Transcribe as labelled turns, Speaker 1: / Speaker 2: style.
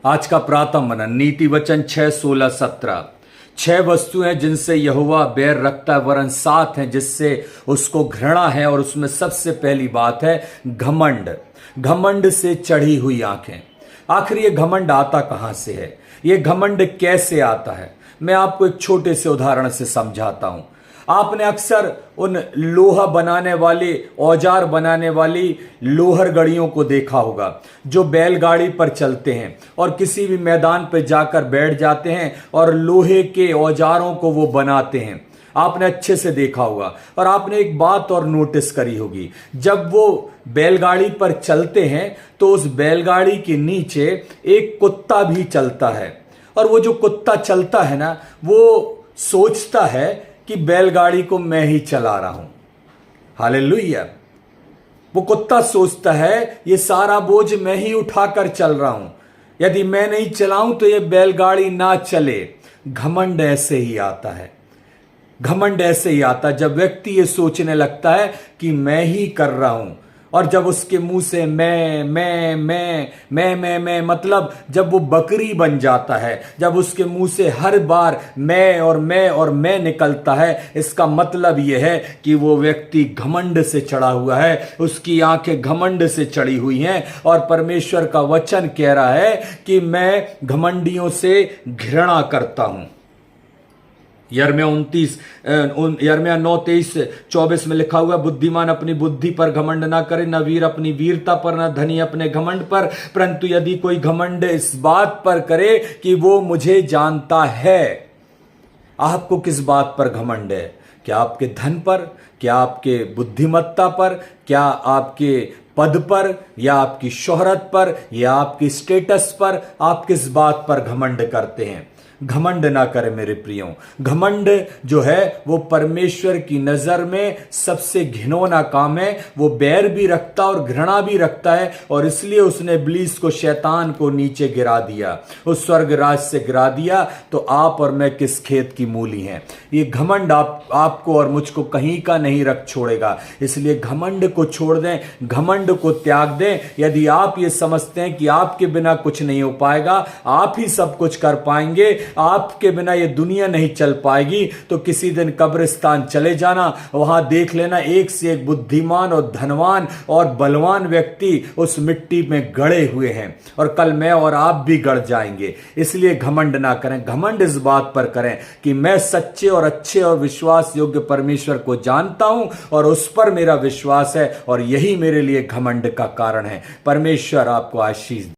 Speaker 1: आज का प्रातः मनन नीति वचन 6:16-17। 6 वस्तुएं जिनसे यहोवा बैर रखता है, वरन 7 हैं जिससे उसको घृणा है। और उसमें सबसे पहली बात है घमंड। घमंड से चढ़ी हुई आंखें। आखिर ये घमंड आता कहां से है? ये घमंड कैसे आता है? मैं आपको एक छोटे से उदाहरण से समझाता हूं। आपने अक्सर उन लोहा बनाने वाले, औजार बनाने वाली लोहर गड़ियों को देखा होगा जो बैलगाड़ी पर चलते हैं और किसी भी मैदान पर जाकर बैठ जाते हैं और लोहे के औजारों को वो बनाते हैं। आपने अच्छे से देखा होगा। और आपने एक बात और नोटिस करी होगी, जब वो बैलगाड़ी पर चलते हैं तो उस बैलगाड़ी के नीचे एक कुत्ता भी चलता है। और वो जो कुत्ता चलता है ना, वो सोचता है कि बैलगाड़ी को मैं ही चला रहा हूं। हालेलुया। वो कुत्ता सोचता है ये सारा बोझ मैं ही उठाकर चल रहा हूं, यदि मैं नहीं चलाऊं तो ये बैलगाड़ी ना चले। घमंड ऐसे ही आता है। घमंड ऐसे ही आता जब व्यक्ति ये सोचने लगता है कि मैं ही कर रहा हूं। और जब उसके मुंह से मैं मतलब जब वो बकरी बन जाता है, जब उसके मुंह से हर बार मैं निकलता है, इसका मतलब यह है कि वो व्यक्ति घमंड से चढ़ा हुआ है। उसकी आंखें घमंड से चढ़ी हुई हैं। और परमेश्वर का वचन कह रहा है कि मैं घमंडियों से घृणा करता हूं। यिर्मयाह 9:23-24 में लिखा हुआ, बुद्धिमान अपनी बुद्धि पर घमंड ना करे, न वीर अपनी वीरता पर, न धनी अपने घमंड पर, परंतु यदि कोई घमंड इस बात पर करे कि वो मुझे जानता है। आपको किस बात पर घमंड है? क्या आपके धन पर? क्या आपके बुद्धिमत्ता पर? क्या आपके पद पर? या आपकी शोहरत पर? या आपकी स्टेटस पर? आप किस बात पर घमंड करते हैं? घमंड ना करें मेरे प्रियो। घमंड जो है वो परमेश्वर की नजर में सबसे घिनौना काम है। वो बैर भी रखता और घृणा भी रखता है। और इसलिए उसने इब्लीस को, शैतान को नीचे गिरा दिया, उस स्वर्ग राज से गिरा दिया। तो आप और मैं किस खेत की मूली हैं? ये घमंड आपको और मुझको कहीं का नहीं रख छोड़ेगा। इसलिए घमंड को छोड़ दें, घमंड को त्याग दें। यदि आप ये समझते हैं कि आपके बिना कुछ नहीं हो पाएगा, आप ही सब कुछ कर पाएंगे, आपके बिना ये दुनिया नहीं चल पाएगी, तो किसी दिन कब्रिस्तान चले जाना। वहां देख लेना एक से एक बुद्धिमान और धनवान और बलवान व्यक्ति उस मिट्टी में गड़े हुए हैं। और कल मैं और आप भी गड़ जाएंगे। इसलिए घमंड ना करें। घमंड इस बात पर करें कि मैं सच्चे और अच्छे और विश्वास योग्य परमेश्वर को जानता हूं और उस पर मेरा विश्वास है, और यही मेरे लिए घमंड का कारण है। परमेश्वर आपको आशीष